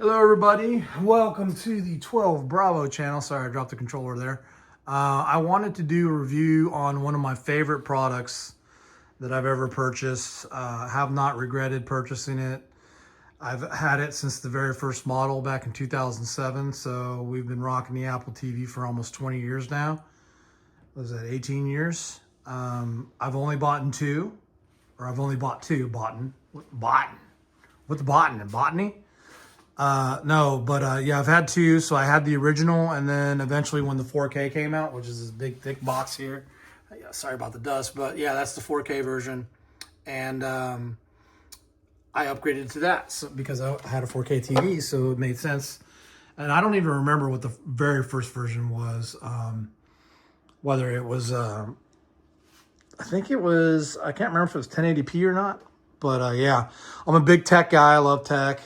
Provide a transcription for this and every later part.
Hello everybody, welcome to the 12 Bravo channel. Sorry, I dropped the controller there. I wanted to do a review on one of my favorite products that I've ever purchased. Have not regretted purchasing it. I've had it since the very first model back in 2007, so we've been rocking the Apple TV for almost 20 years now. Was that 18 years? I've only bought two, or I've only bought two, what's botany? Botany? No, but yeah, I've had two. So I had the original, and then eventually when the 4K came out, which is this big thick box here. Yeah, sorry about the dust, but yeah, that's the 4K version. And I upgraded to that because I had a 4K TV, so it made sense. And I don't even remember what the very first version was. Whether it was, I think it was, I can't remember if it was 1080p or not. But yeah, I'm a big tech guy. I love tech.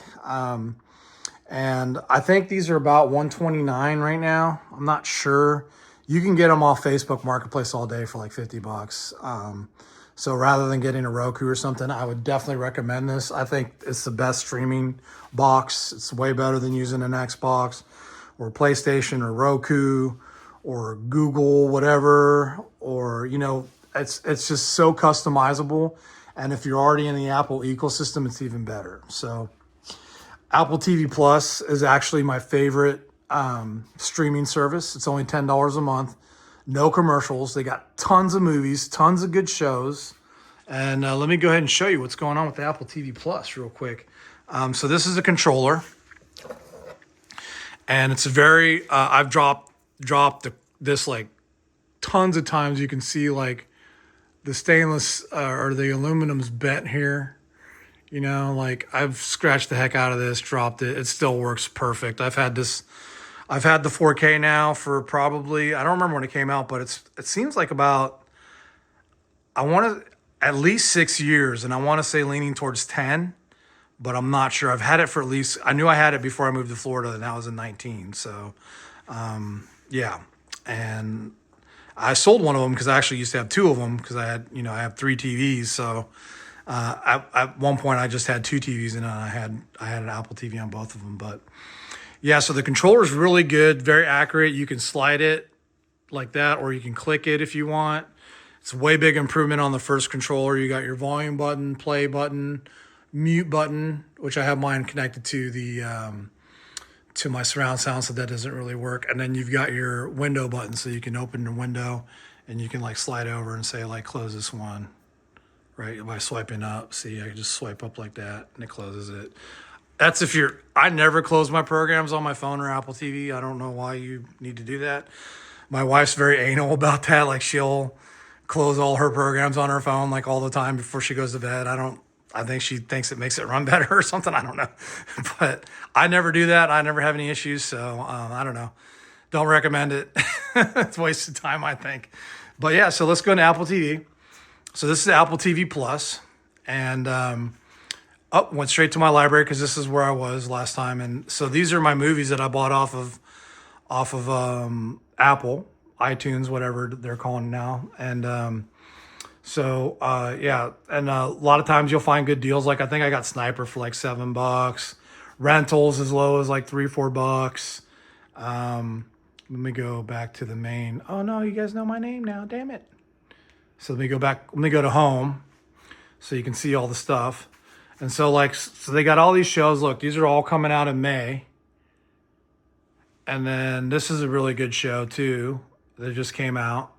And I think these are about $129 right now. I'm not sure. You can get them off Facebook Marketplace all day for like $50. So rather than getting a Roku or something, I would definitely recommend this. I think it's the best streaming box. It's way better than using an Xbox or PlayStation or Roku or Google, whatever. Or, you know, it's just so customizable. And if you're already in the Apple ecosystem, it's even better. So Apple TV Plus is actually my favorite streaming service. It's only $10 a month. No commercials. They got tons of movies, tons of good shows. And let me go ahead and show you what's going on with the Apple TV Plus real quick. So this is a controller. And it's a very, I've dropped this like tons of times. You can see like the stainless or the aluminum's bent here. You know, like I've scratched the heck out of this, dropped it. It still works perfect. I've had the 4K now for probably, I don't remember when it came out, but it seems like about, I want to, at least 6 years. And I want to say leaning towards 10, but I'm not sure. I've had it for at least, I knew I had it before I moved to Florida, and that was in 19. So, yeah. And I sold one of them because I actually used to have two of them because I have three TVs. So, at one point I just had two TVs, and I had an Apple TV on both of them. But yeah, so the controller is really good, very accurate. You can slide it like that, or you can click it if you want. It's a way big improvement on the first controller. You got your volume button, play button, mute button, which I have mine connected to the to my surround sound, so that doesn't really work. And then you've got your window button, so you can open the window and you can like slide over and say like close this one. Right, by swiping up. See, I can just swipe up like that and it closes it. That's if you're, I never close my programs on my phone or Apple TV. I don't know why you need to do that. My wife's very anal about that. Like she'll close all her programs on her phone like all the time before she goes to bed. I think she thinks it makes it run better or something. I don't know. But I never do that. I never have any issues. So I don't know. Don't recommend it. It's a waste of time, I think. But yeah, so let's go into Apple TV. So this is Apple TV Plus, and went straight to my library because this is where I was last time. And so these are my movies that I bought off of Apple, iTunes, whatever they're calling now. And yeah, and a lot of times you'll find good deals. Like I think I got Sniper for like $7, rentals as low as like $3-4. Let me go back to the main. Oh no, you guys know my name now. Damn it. So let me go back, let me go to home so you can see all the stuff. And so they got all these shows. Look, these are all coming out in May. And then this is a really good show too that just came out.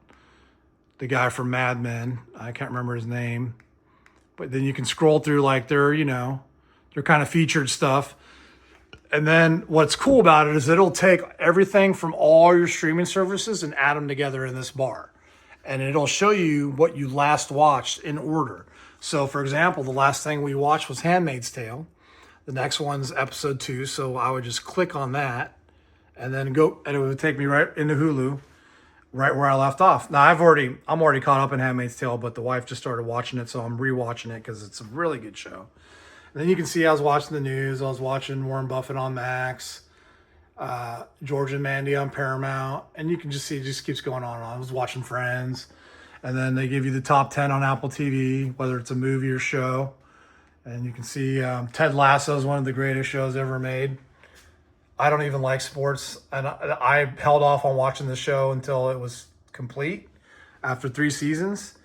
The guy from Mad Men, I can't remember his name. But then you can scroll through like their kind of featured stuff. And then what's cool about it is it'll take everything from all your streaming services and add them together in this bar. And it'll show you what you last watched in order. So, for example, the last thing we watched was Handmaid's Tale. The next one's episode 2. So I would just click on that and then go, and it would take me right into Hulu, right where I left off. Now, I'm already caught up in Handmaid's Tale, but the wife just started watching it, so I'm rewatching it because it's a really good show. And then you can see I was watching the news. I was watching Warren Buffett on Max. George and Mandy on Paramount, and you can just see it just keeps going on and on. I was watching Friends, and then they give you the top 10 on Apple TV, whether it's a movie or show. And you can see Ted Lasso is one of the greatest shows ever made. I don't even like sports, and I held off on watching the show until it was complete after 3 seasons.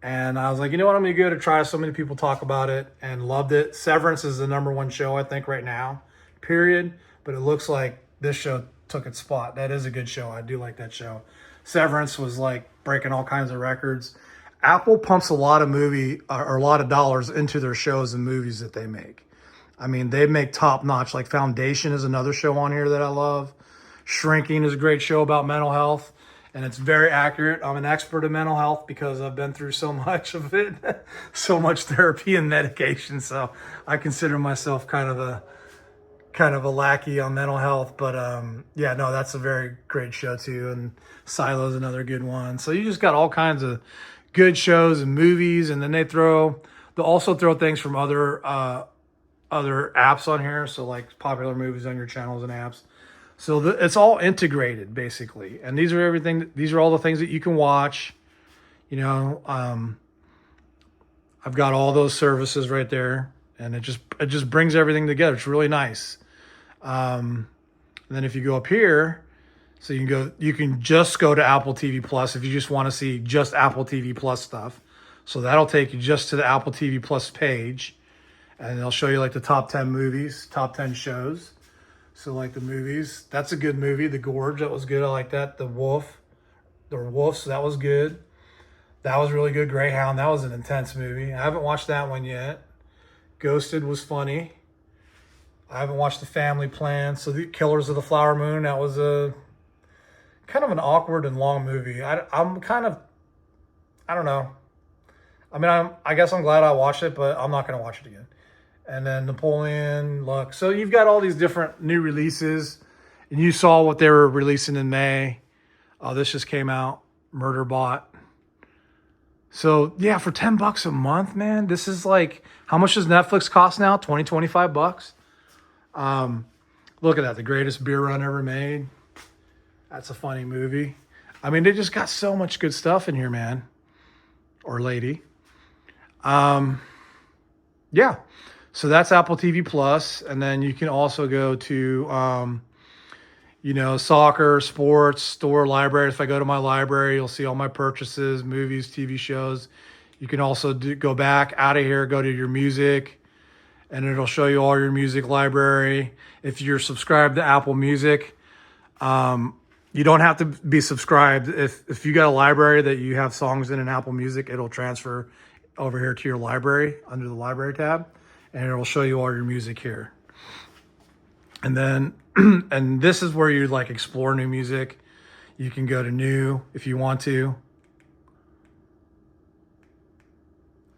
And I was like, you know what, I'm gonna give it a try. So many people talk about it and loved it. Severance is the #1 show, I think, right now, period. But it looks like this show took its spot. That is a good show. I do like that show. Severance was like breaking all kinds of records. Apple pumps a lot of or a lot of dollars into their shows and movies that they make. I mean, they make top notch. Like Foundation is another show on here that I love. Shrinking is a great show about mental health, and it's very accurate. I'm an expert in mental health because I've been through so much of it, so much therapy and medication. So I consider myself kind of a lackey on mental health. But yeah, no, that's a very great show too. And Silo's another good one. So you just got all kinds of good shows and movies, and then they'll also throw things from other apps on here. So like popular movies on your channels and apps. So it's all integrated basically. And these are all the things that you can watch. You know, I've got all those services right there, and it just brings everything together. It's really nice. And then if you go up here, so you can just go to Apple TV Plus if you just want to see just Apple TV Plus stuff. So that'll take you just to the Apple TV Plus page, and they'll show you like the top 10 movies, top 10 shows. So like the movies, that's a good movie. The Gorge, that was good. I like that. The Wolves, that was good. That was really good. Greyhound, that was an intense movie. I haven't watched that one yet. Ghosted was funny. I haven't watched The Family Plan. So the Killers of the Flower Moon, that was a kind of an awkward and long movie. I don't know. I mean, I guess I'm glad I watched it, but I'm not going to watch it again. And then Napoleon, Luck. So you've got all these different new releases, and you saw what they were releasing in May. This just came out, Murderbot. So yeah, for $10 a month, man, this is like, how much does Netflix cost now? 20, 25 bucks. Look at that, The Greatest Beer Run Ever Made. That's a funny movie. I mean, they just got so much good stuff in here, man, or lady. Yeah. So that's Apple TV Plus, and then you can also go to, soccer, sports, store, library. If I go to my library, you'll see all my purchases, movies, TV shows. You can also go back out of here, go to your music, and it'll show you all your music library. If you're subscribed to Apple Music, you don't have to be subscribed. If you got a library that you have songs in Apple Music, it'll transfer over here to your library under the library tab, and it'll show you all your music here. And then, and this is where you like explore new music. You can go to new if you want to.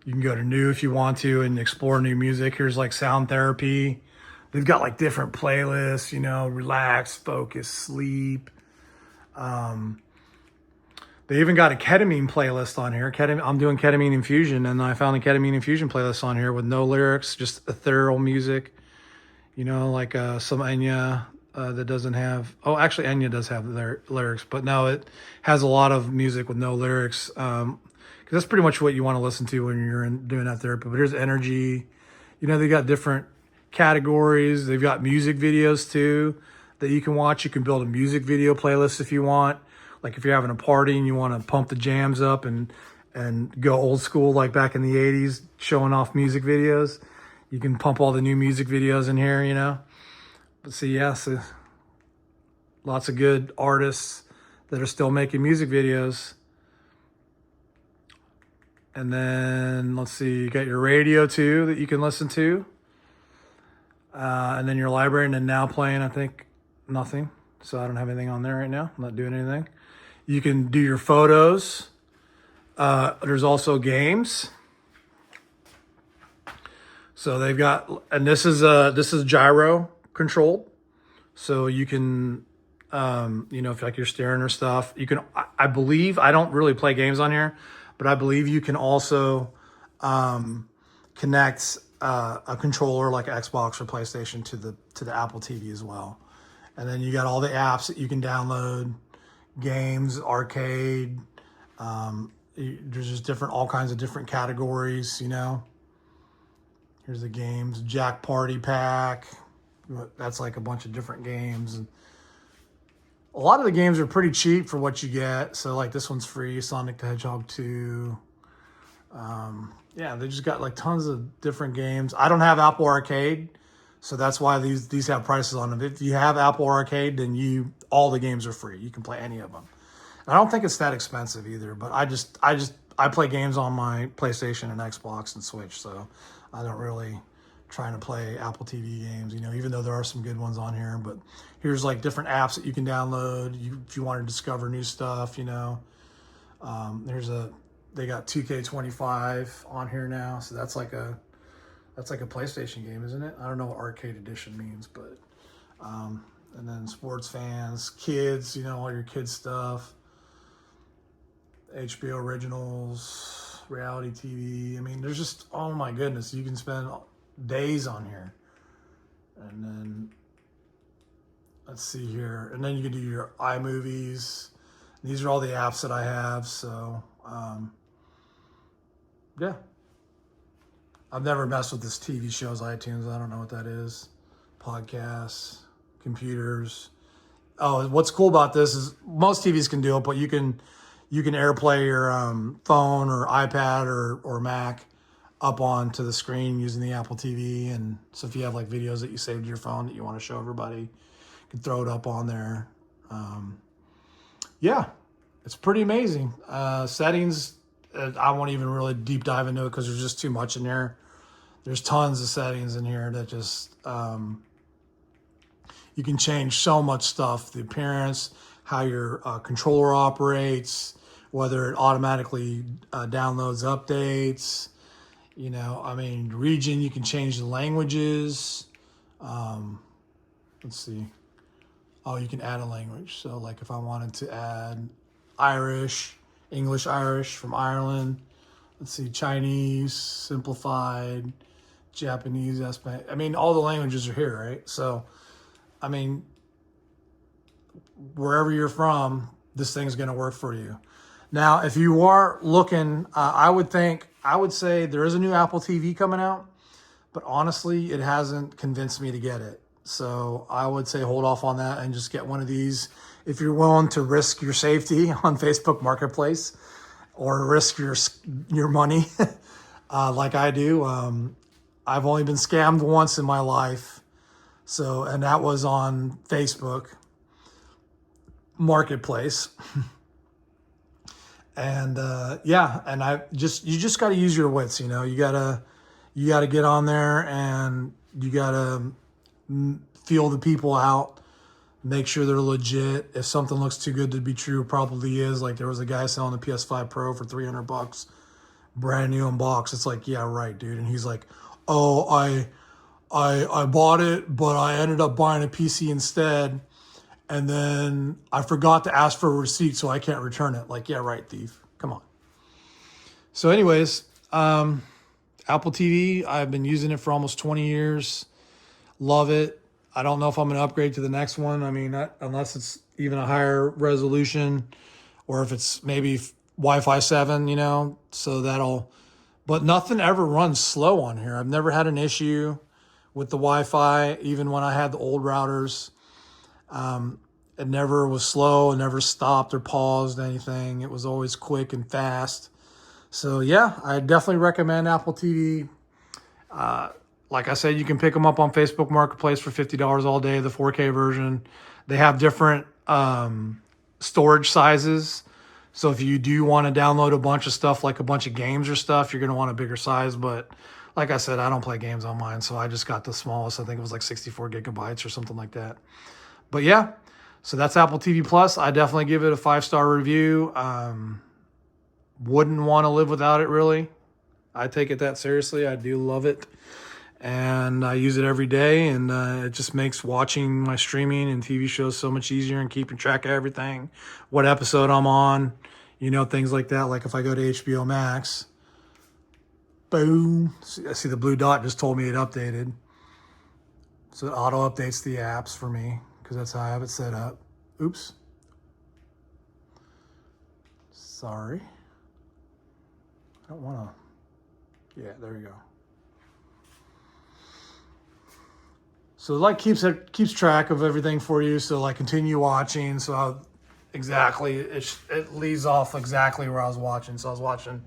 You can go to new if you want to and explore new music. Here's like sound therapy. They've got like different playlists, relax, focus, sleep. They even got a ketamine playlist on here. I'm doing ketamine infusion, and I found a ketamine infusion playlist on here with no lyrics, just ethereal music. Like some Enya that doesn't have. Oh, actually, Enya does have lyrics, but no, it has a lot of music with no lyrics. Because that's pretty much what you want to listen to when you're doing that therapy. But here's energy. They got different categories. They've got music videos too that you can watch. You can build a music video playlist if you want. Like if you're having a party and you want to pump the jams up and go old school like back in the 80s, showing off music videos, you can pump all the new music videos in here, But see, so lots of good artists that are still making music videos. And then, let's see, you got your radio too that you can listen to. And then your library, and then now playing, I think, nothing. So I don't have anything on there right now. I'm not doing anything. You can do your photos. There's also games. So they've got, and this is gyro controlled. So you can, if like you're staring or stuff, you can, I believe, I don't really play games on here, but I believe you can also connect a controller like Xbox or PlayStation to the Apple TV as well. And then you got all the apps that you can download, games, arcade. There's just all kinds of different categories, Here's the games, Jack Party Pack, That's like a bunch of different games. And a lot of the games are pretty cheap for what you get. So like this one's free, Sonic the Hedgehog 2. Yeah, they just got like tons of different games. I don't have Apple Arcade, so that's why these have prices on them. If you have Apple Arcade, then all the games are free. You can play any of them. And I don't think it's that expensive either, but I play games on my PlayStation and Xbox and Switch, so I don't really trying to play Apple TV games, even though there are some good ones on here. But here's like different apps that you can download if you want to discover new stuff, they got 2K25 on here now, so that's like a PlayStation game, isn't it? I don't know what Arcade Edition means, but and then sports fans, kids, all your kids stuff, HBO originals, reality TV. I mean, there's just, oh my goodness, you can spend days on here. And then let's see here, and then you can do your iMovies. These are all the apps that I have. So yeah, I've never messed with this TV shows iTunes. I don't know what that is. Podcasts, computers. Oh, what's cool about this is most TVs can do it, but you can AirPlay your phone or iPad or Mac up onto the screen using the Apple TV. And so if you have like videos that you saved to your phone that you want to show everybody, you can throw it up on there. Yeah, it's pretty amazing. Settings, I won't even really deep dive into it because there's just too much in there. There's tons of settings in here that just, you can change so much stuff. The appearance, how your controller operates, whether it automatically downloads updates. Region, you can change the languages. Let's see. Oh, you can add a language. So like if I wanted to add English Irish from Ireland, let's see, Chinese, simplified, Japanese, Spanish. All the languages are here, right? So, wherever you're from, this thing's going to work for you. Now, if you are looking, I would say there is a new Apple TV coming out, but honestly, it hasn't convinced me to get it. So I would say hold off on that and just get one of these. If you're willing to risk your safety on Facebook Marketplace or risk your money like I do, I've only been scammed once in my life. So, and that was on Facebook Marketplace. And you just got to use your wits. You got to get on there and you got to feel the people out, make sure they're legit. If something looks too good to be true, it probably is. Like there was a guy selling the PS5 Pro for $300, brand new in box. It's like, yeah, right, dude. And he's like, oh, I bought it, but I ended up buying a PC instead. And then I forgot to ask for a receipt, so I can't return it. Like, yeah, right, thief. Come on. So anyways, Apple TV, I've been using it for almost 20 years. Love it. I don't know if I'm going to upgrade to the next one. Unless it's even a higher resolution or if it's maybe Wi-Fi 7, so but nothing ever runs slow on here. I've never had an issue with the Wi-Fi, even when I had the old routers. It never was slow, it never stopped or paused anything. It was always quick and fast. So yeah, I definitely recommend Apple TV. Like I said, you can pick them up on Facebook Marketplace for $50 all day, the 4K version. They have different storage sizes. So if you do want to download a bunch of stuff, like a bunch of games or stuff, you're going to want a bigger size. But like I said, I don't play games on mine, so I just got the smallest. I think it was like 64 gigabytes or something like that. But yeah, so that's Apple TV Plus. I definitely give it a 5-star review. Wouldn't want to live without it, really. I take it that seriously. I do love it. And I use it every day, and it just makes watching my streaming and TV shows so much easier and keeping track of everything, what episode I'm on, things like that. Like if I go to HBO Max, boom, I see the blue dot just told me it updated. So it auto updates the apps for me because that's how I have it set up. Oops. Sorry. I don't want to. Yeah, there we go. So like keeps track of everything for you. So like continue watching. So exactly it leads off exactly where I was watching. So I was watching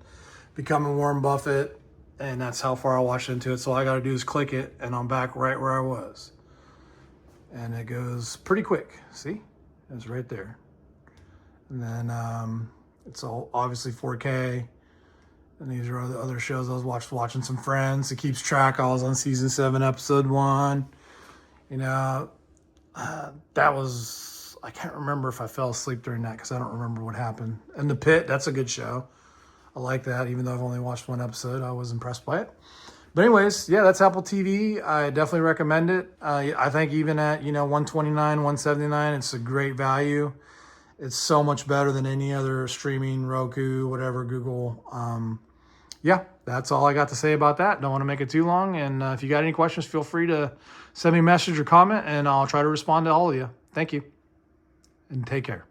Becoming Warren Buffett, and that's how far I watched into it. So all I got to do is click it, and I'm back right where I was. And it goes pretty quick. See, it's right there. And then it's all obviously 4K. And these are other shows I was watching some Friends. It keeps track. I was on season 7, episode 1. You know, that was, I can't remember if I fell asleep during that because I don't remember what happened. And The Pit, that's a good show. I like that, even though I've only watched 1 episode. I was impressed by it. But anyways, yeah, that's Apple TV. I definitely recommend it. I think even at, $129, $179, it's a great value. It's so much better than any other streaming, Roku, whatever, Google. Yeah, that's all I got to say about that. Don't want to make it too long. And if you got any questions, feel free to send me a message or comment, and I'll try to respond to all of you. Thank you, and take care.